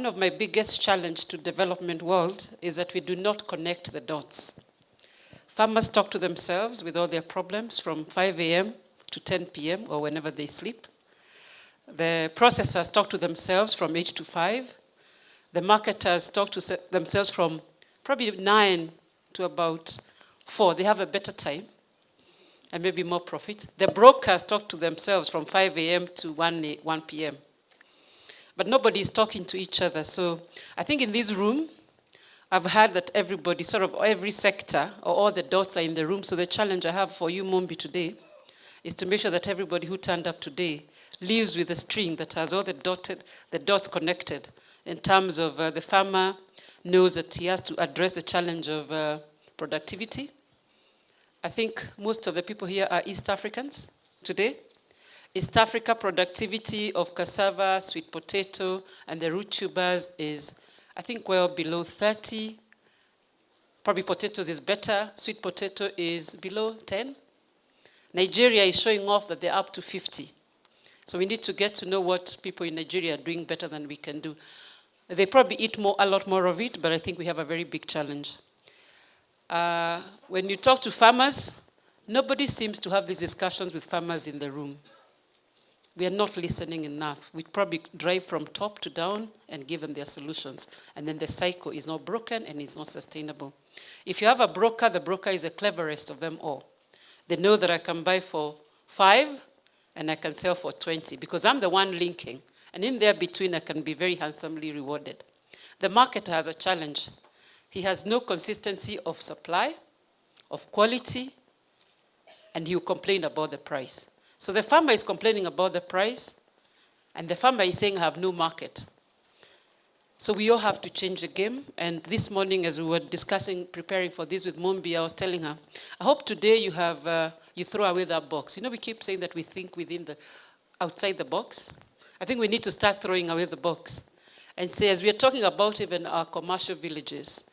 One of my biggest challenges to development world is that we do not connect the dots. Farmers talk to themselves with all their problems from 5 a.m. to 10 p.m. or whenever they sleep. The processors talk to themselves from 8 to 5. The marketers talk to themselves from probably 9 to about 4. They have a better time and maybe more profit. The brokers talk to themselves from 5 a.m. to 1 p.m. But nobody is talking to each other. So I think in this room, I've heard that everybody, sort of every sector, or all the dots are in the room. So the challenge I have for you, Mumbi, today is to make sure that everybody who turned up today lives with a string that has all the dots connected in terms of the farmer knows that he has to address the challenge of productivity. I think most of the people here are East Africans today. East Africa productivity of cassava, sweet potato, and the root tubers is, I think, well below 30. Probably potatoes is better. Sweet potato is below 10. Nigeria is showing off that they're up to 50. So we need to get to know what people in Nigeria are doing better than we can do. They probably eat a lot more of it, but I think we have a very big challenge. When you talk to farmers, nobody seems to have these discussions with farmers in the room. We are not listening enough. We probably drive from top to down and give them their solutions. And then the cycle is not broken and it's not sustainable. If you have a broker, the broker is the cleverest of them all. They know that I can buy for 5 and I can sell for 20 because I'm the one linking. And in there between, I can be very handsomely rewarded. The marketer has a challenge. He has no consistency of supply, of quality, and he'll complain about the price. So the farmer is complaining about the price, and the farmer is saying, I have no market. So we all have to change the game. And this morning, as we were discussing, preparing for this with Mumbi, I was telling her, I hope today you throw away that box. You know, we keep saying that we think outside the box. I think we need to start throwing away the box and say, as we are talking about even our commercial villages,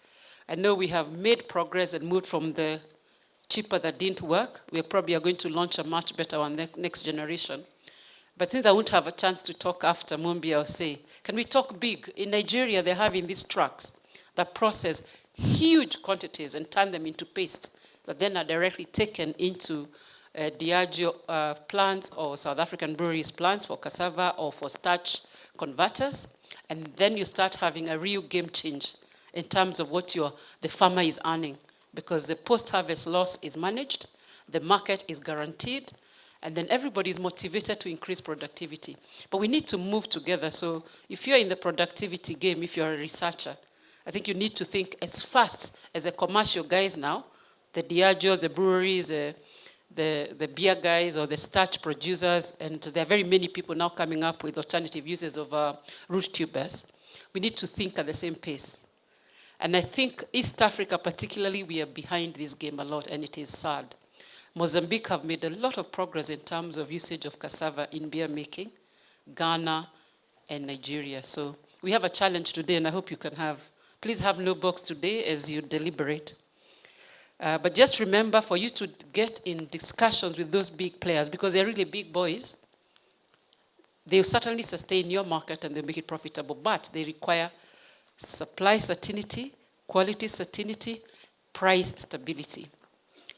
I know we have made progress and moved from the cheaper that didn't work. We probably are going to launch a much better one next generation. But since I won't have a chance to talk after Mumbi, I'll say, can we talk big? In Nigeria, they're having these trucks that process huge quantities and turn them into paste that then are directly taken into Diageo plants or South African breweries plants for cassava or for starch converters. And then you start having a real game change in terms of what the farmer is earning, because the post-harvest loss is managed, the market is guaranteed, and then everybody is motivated to increase productivity. But we need to move together. So if you're in the productivity game, if you're a researcher, I think you need to think as fast as the commercial guys now, the Diageos, the breweries, the beer guys or the starch producers, and there are very many people now coming up with alternative uses of root tubers. We need to think at the same pace. And I think East Africa particularly, we are behind this game a lot, and it is sad. Mozambique have made a lot of progress in terms of usage of cassava in beer making, Ghana and Nigeria. So we have a challenge today, and I hope you can please have no box today as you deliberate. But just remember, for you to get in discussions with those big players, because they're really big boys, they'll certainly sustain your market and they'll make it profitable, but they require supply certainty, quality certainty, price stability.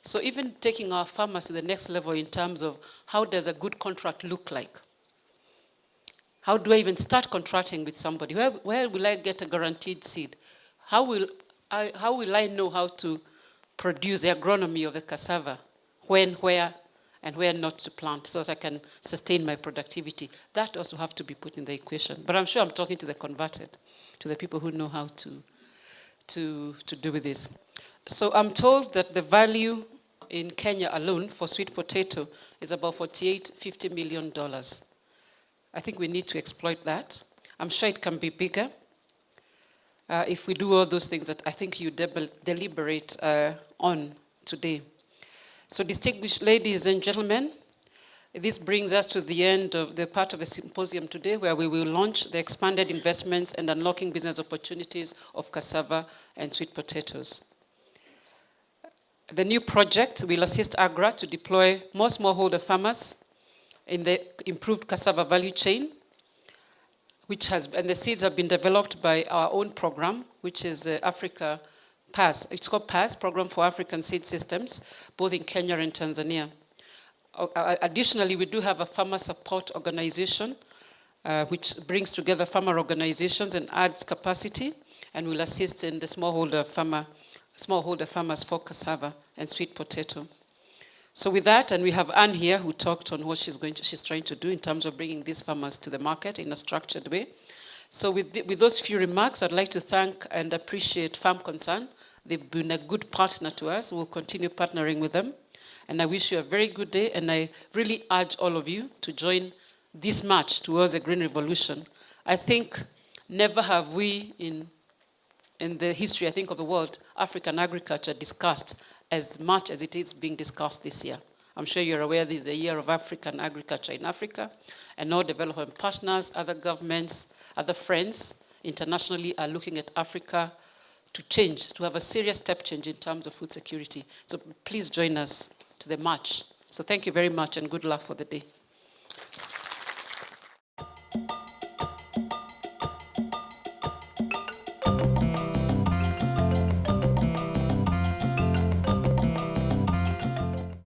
So even taking our farmers to the next level in terms of how does a good contract look like? How do I even start contracting with somebody? Where will I get a guaranteed seed? How will I know how to produce the agronomy of the cassava? When, where, and where not to plant so that I can sustain my productivity? That also have to be put in the equation. But I'm sure I'm talking to the converted, to the people who know how to do with this. So I'm told that the value in Kenya alone for sweet potato is about $50 million. I think we need to exploit that. I'm sure it can be bigger if we do all those things that I think you deliberate on today. So distinguished ladies and gentlemen, this brings us to the end of the part of the symposium today, where we will launch the expanded investments and unlocking business opportunities of cassava and sweet potatoes. The new project will assist AGRA to deploy more smallholder farmers in the improved cassava value chain, and the seeds have been developed by our own program, which is Africa PASS. It's called PASS, Program for African Seed Systems, both in Kenya and Tanzania. Additionally, we do have a farmer support organization, which brings together farmer organizations and adds capacity, and will assist in the smallholder farmers for cassava and sweet potato. So with that, and we have Anne here who talked on what she's trying to do in terms of bringing these farmers to the market in a structured way. So with those few remarks, I'd like to thank and appreciate Farm Concern. They've been a good partner to us. We'll continue partnering with them. And I wish you a very good day, and I really urge all of you to join this march towards a green revolution. I think never have we in the history, I think, of the world, African agriculture discussed as much as it is being discussed this year. I'm sure you're aware this is a year of African agriculture in Africa, and all development partners, other governments, other friends internationally are looking at Africa to change, to have a serious step change in terms of food security. So please join us to the march. So thank you very much, and good luck for the day.